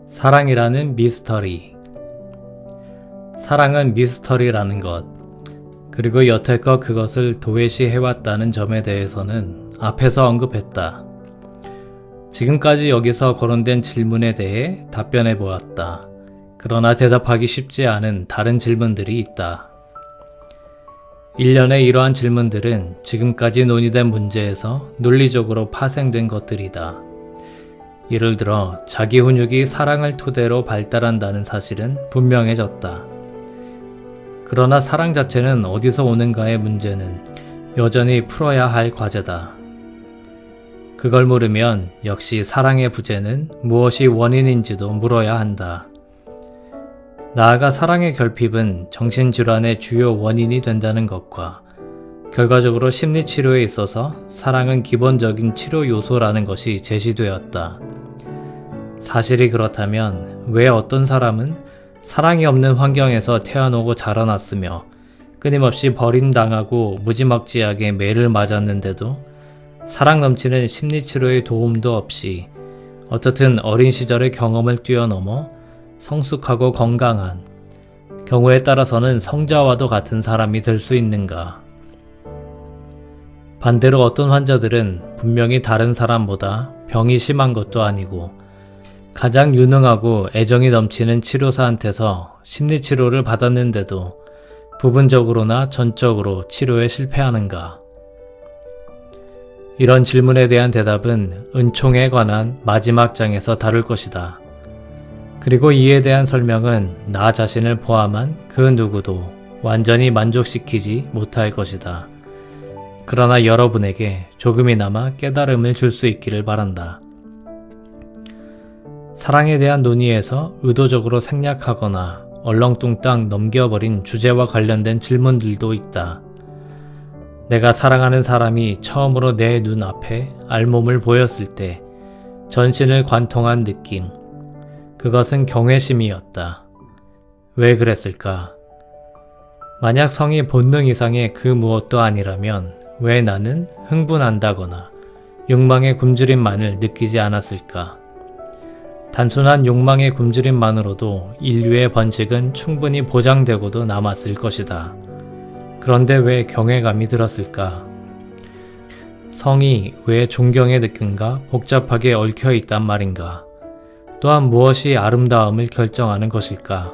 사랑이라는 미스터리. 사랑은 미스터리라는 것, 그리고 여태껏 그것을 도외시해왔다는 점에 대해서는 앞에서 언급했다. 지금까지 여기서 거론된 질문에 대해 답변해 보았다. 그러나 대답하기 쉽지 않은 다른 질문들이 있다. 일련의 이러한 질문들은 지금까지 논의된 문제에서 논리적으로 파생된 것들이다. 예를 들어 자기 훈육이 사랑을 토대로 발달한다는 사실은 분명해졌다. 그러나 사랑 자체는 어디서 오는가의 문제는 여전히 풀어야 할 과제다. 그걸 물으면 역시 사랑의 부재는 무엇이 원인인지도 물어야 한다. 나아가 사랑의 결핍은 정신질환의 주요 원인이 된다는 것과 결과적으로 심리치료에 있어서 사랑은 기본적인 치료 요소라는 것이 제시되었다. 사실이 그렇다면 왜 어떤 사람은 사랑이 없는 환경에서 태어나고 자라났으며 끊임없이 버림당하고 무지막지하게 매를 맞았는데도 사랑 넘치는 심리치료의 도움도 없이 어떻든 어린 시절의 경험을 뛰어넘어 성숙하고 건강한, 경우에 따라서는 성자와도 같은 사람이 될 수 있는가? 반대로 어떤 환자들은 분명히 다른 사람보다 병이 심한 것도 아니고 가장 유능하고 애정이 넘치는 치료사한테서 심리치료를 받았는데도 부분적으로나 전적으로 치료에 실패하는가? 이런 질문에 대한 대답은 은총에 관한 마지막 장에서 다룰 것이다. 그리고 이에 대한 설명은 나 자신을 포함한 그 누구도 완전히 만족시키지 못할 것이다. 그러나 여러분에게 조금이나마 깨달음을 줄 수 있기를 바란다. 사랑에 대한 논의에서 의도적으로 생략하거나 얼렁뚱땅 넘겨버린 주제와 관련된 질문들도 있다. 내가 사랑하는 사람이 처음으로 내 눈앞에 알몸을 보였을 때 전신을 관통한 느낌, 그것은 경외심이었다. 왜 그랬을까? 만약 성이 본능 이상의 그 무엇도 아니라면 왜 나는 흥분한다거나 욕망의 굶주림만을 느끼지 않았을까? 단순한 욕망의 굶주림만으로도 인류의 번식은 충분히 보장되고도 남았을 것이다. 그런데 왜 경외감이 들었을까? 성이 왜 존경의 느낌과 복잡하게 얽혀 있단 말인가? 또한 무엇이 아름다움을 결정하는 것일까?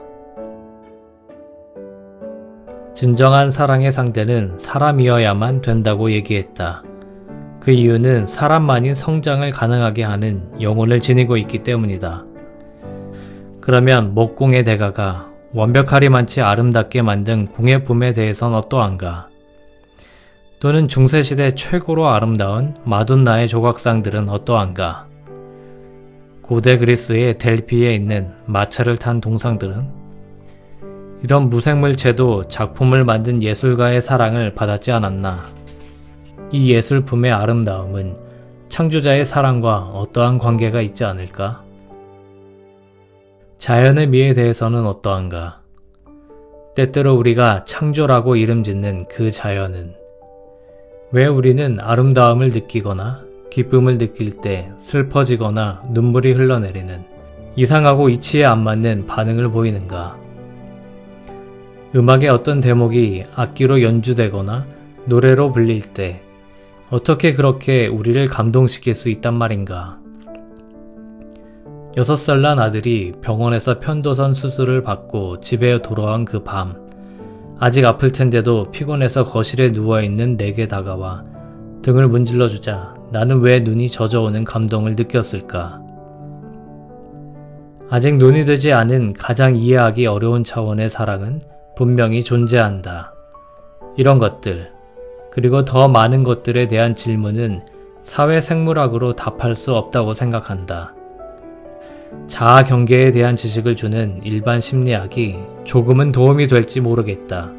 진정한 사랑의 상대는 사람이어야만 된다고 얘기했다. 그 이유는 사람만이 성장을 가능하게 하는 영혼을 지니고 있기 때문이다. 그러면 목공의 대가가 완벽하리만치 아름답게 만든 공예품에 대해선 어떠한가? 또는 중세시대 최고로 아름다운 마돈나의 조각상들은 어떠한가? 고대 그리스의 델피에 있는 마차를 탄 동상들은? 이런 무생물체도 작품을 만든 예술가의 사랑을 받았지 않았나? 이 예술품의 아름다움은 창조자의 사랑과 어떠한 관계가 있지 않을까? 자연의 미에 대해서는 어떠한가? 때때로 우리가 창조라고 이름짓는 그 자연은 왜 우리는 아름다움을 느끼거나 기쁨을 느낄 때 슬퍼지거나 눈물이 흘러내리는 이상하고 이치에 안 맞는 반응을 보이는가? 음악의 어떤 대목이 악기로 연주되거나 노래로 불릴 때 어떻게 그렇게 우리를 감동시킬 수 있단 말인가? 6살 난 아들이 병원에서 편도선 수술을 받고 집에 돌아온 그 밤, 아직 아플 텐데도 피곤해서 거실에 누워있는 내게 다가와 등을 문질러주자 나는 왜 눈이 젖어오는 감동을 느꼈을까? 아직 논의되지 않은 가장 이해하기 어려운 차원의 사랑은 분명히 존재한다. 이런 것들, 그리고 더 많은 것들에 대한 질문은 사회생물학으로 답할 수 없다고 생각한다. 자아 경계에 대한 지식을 주는 일반 심리학이 조금은 도움이 될지 모르겠다.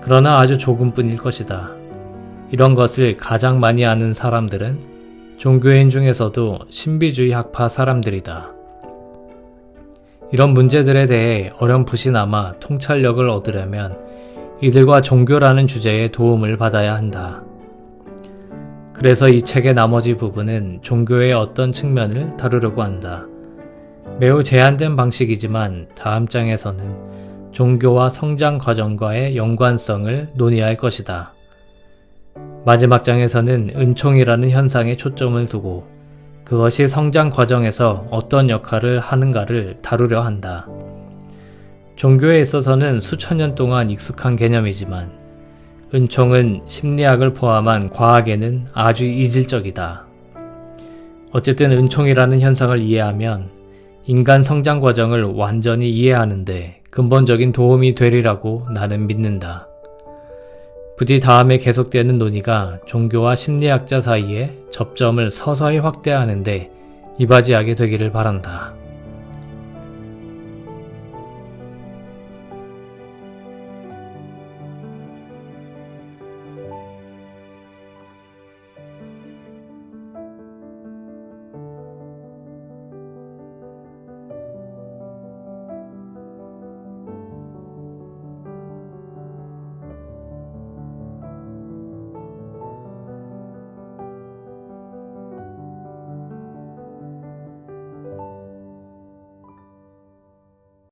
그러나 아주 조금뿐일 것이다. 이런 것을 가장 많이 아는 사람들은 종교인 중에서도 신비주의 학파 사람들이다. 이런 문제들에 대해 어렴풋이나마 통찰력을 얻으려면 이들과 종교라는 주제의 도움을 받아야 한다. 그래서 이 책의 나머지 부분은 종교의 어떤 측면을 다루려고 한다. 매우 제한된 방식이지만 다음 장에서는 종교와 성장 과정과의 연관성을 논의할 것이다. 마지막 장에서는 은총이라는 현상에 초점을 두고 그것이 성장 과정에서 어떤 역할을 하는가를 다루려 한다. 종교에 있어서는 수천 년 동안 익숙한 개념이지만 은총은 심리학을 포함한 과학에는 아주 이질적이다. 어쨌든 은총이라는 현상을 이해하면 인간 성장 과정을 완전히 이해하는데 근본적인 도움이 되리라고 나는 믿는다. 부디 다음에 계속되는 논의가 종교와 심리학자 사이의 접점을 서서히 확대하는데 이바지하게 되기를 바란다.